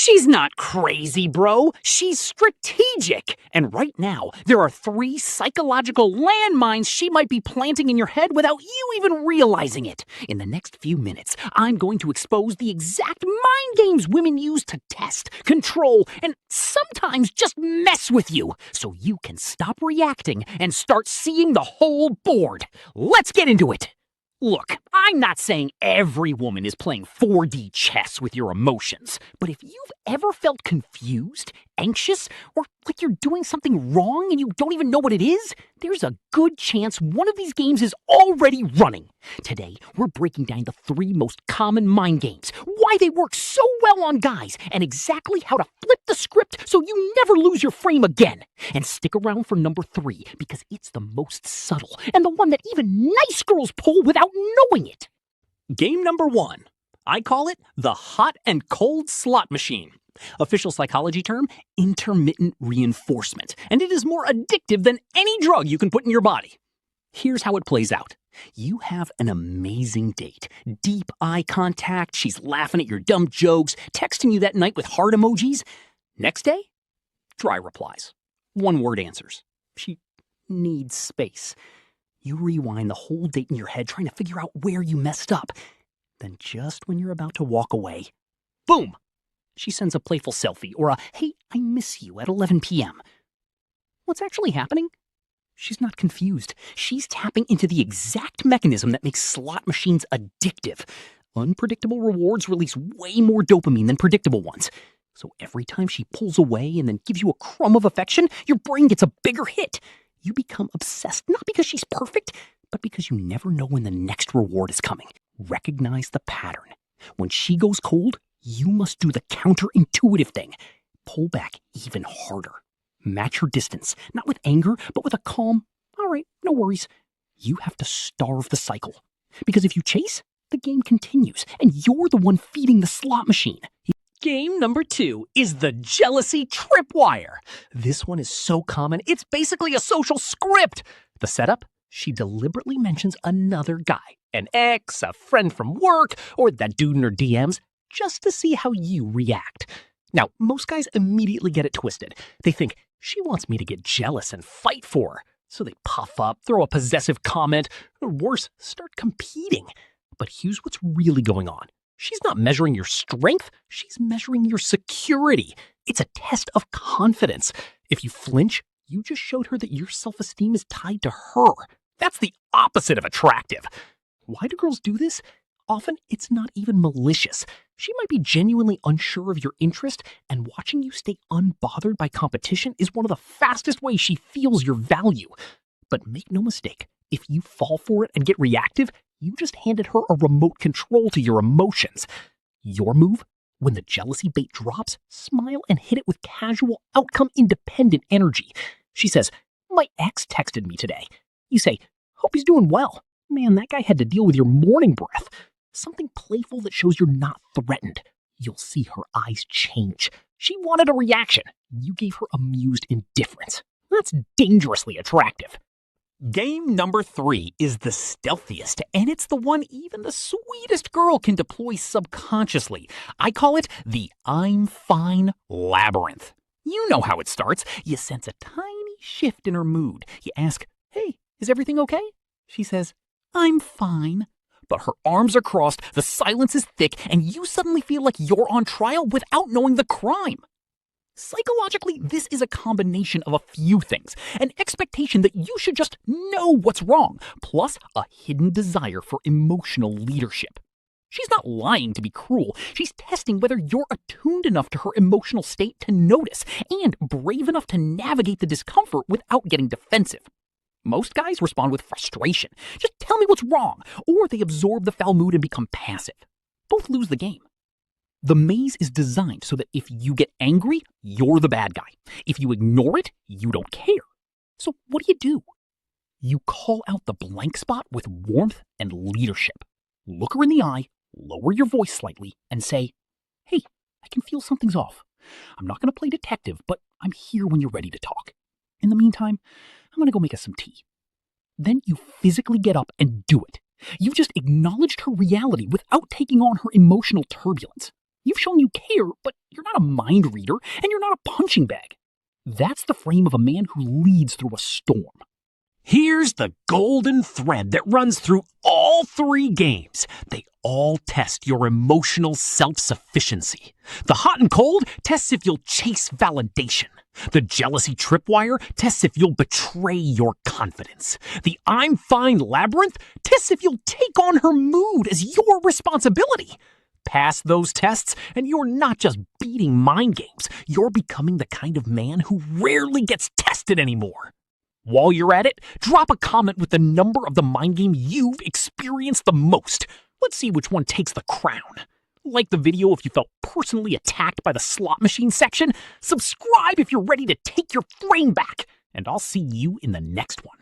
She's not crazy, bro. She's strategic. And right now, there are 3 psychological landmines she might be planting in your head without you even realizing it. In the next few minutes, I'm going to expose the exact mind games women use to test, control, and sometimes just mess with you, so you can stop reacting and start seeing the whole board. Let's get into it. Look, I'm not saying every woman is playing 4D chess with your emotions, but if you've ever felt confused, anxious, or like you're doing something wrong and you don't even know what it is, there's a good chance one of these games is already running. Today, we're breaking down the 3 most common mind games, why they work so well on guys, and exactly how to flip the script so you never lose your frame again. And stick around for number 3, because it's the most subtle and the one that even nice girls pull without knowing it. Game number 1. I call it the hot and cold slot machine. Official psychology term, intermittent reinforcement. And it is more addictive than any drug you can put in your body. Here's how it plays out. You have an amazing date. Deep eye contact, she's laughing at your dumb jokes, texting you that night with heart emojis. Next day, dry replies. 1-word answers. She needs space. You rewind the whole date in your head trying to figure out where you messed up. Then just when you're about to walk away, boom! She sends a playful selfie or a, hey, I miss you at 11 p.m. What's actually happening? She's not confused. She's tapping into the exact mechanism that makes slot machines addictive. Unpredictable rewards release way more dopamine than predictable ones. So every time she pulls away and then gives you a crumb of affection, your brain gets a bigger hit. You become obsessed, not because she's perfect, but because you never know when the next reward is coming. Recognize the pattern. When she goes cold, you must do the counterintuitive thing. Pull back even harder. Match her distance, not with anger, but with a calm, all right, no worries. You have to starve the cycle. Because if you chase, the game continues, and you're the one feeding the slot machine. Game number 2 is the jealousy tripwire. This one is so common, it's basically a social script. The setup? She deliberately mentions another guy, an ex, a friend from work, or that dude in her DMs, just to see how you react. Now, most guys immediately get it twisted. They think, she wants me to get jealous and fight for her. So they puff up, throw a possessive comment, or worse, start competing. But here's what's really going on. She's not measuring your strength, she's measuring your security. It's a test of confidence. If you flinch, you just showed her that your self-esteem is tied to her. That's the opposite of attractive. Why do girls do this? Often, it's not even malicious. She might be genuinely unsure of your interest, and watching you stay unbothered by competition is one of the fastest ways she feels your value. But make no mistake, if you fall for it and get reactive, you just handed her a remote control to your emotions. Your move? When the jealousy bait drops, smile and hit it with casual, outcome-independent energy. She says, my ex texted me today. You say, hope he's doing well. Man, that guy had to deal with your morning breath. Something playful that shows you're not threatened. You'll see her eyes change. She wanted a reaction. You gave her amused indifference. That's dangerously attractive. Game number 3 is the stealthiest, and it's the one even the sweetest girl can deploy subconsciously. I call it the I'm fine labyrinth. You know how it starts. You sense a tiny shift in her mood. You ask, hey, is everything okay? She says, I'm fine. But her arms are crossed, the silence is thick, and you suddenly feel like you're on trial without knowing the crime. Psychologically, this is a combination of a few things. An expectation that you should just know what's wrong, plus a hidden desire for emotional leadership. She's not lying to be cruel. She's testing whether you're attuned enough to her emotional state to notice, and brave enough to navigate the discomfort without getting defensive. Most guys respond with frustration. Just tell me what's wrong. Or they absorb the foul mood and become passive. Both lose the game. The maze is designed so that if you get angry, you're the bad guy. If you ignore it, you don't care. So what do? You call out the blank spot with warmth and leadership. Look her in the eye, lower your voice slightly, and say, hey, I can feel something's off. I'm not going to play detective, but I'm here when you're ready to talk. In the meantime, I'm going to go make us some tea. Then you physically get up and do it. You've just acknowledged her reality without taking on her emotional turbulence. You've shown you care, but you're not a mind reader, and you're not a punching bag. That's the frame of a man who leads through a storm. Here's the golden thread that runs through all three games. They all test your emotional self-sufficiency. The hot and cold tests if you'll chase validation. The jealousy tripwire tests if you'll betray your confidence. The I'm fine labyrinth tests if you'll take on her mood as your responsibility. Pass those tests, and you're not just beating mind games. You're becoming the kind of man who rarely gets tested anymore. While you're at it, drop a comment with the number of the mind game you've experienced the most. Let's see which one takes the crown. Like the video if you felt personally attacked by the slot machine section. Subscribe if you're ready to take your frame back. And I'll see you in the next one.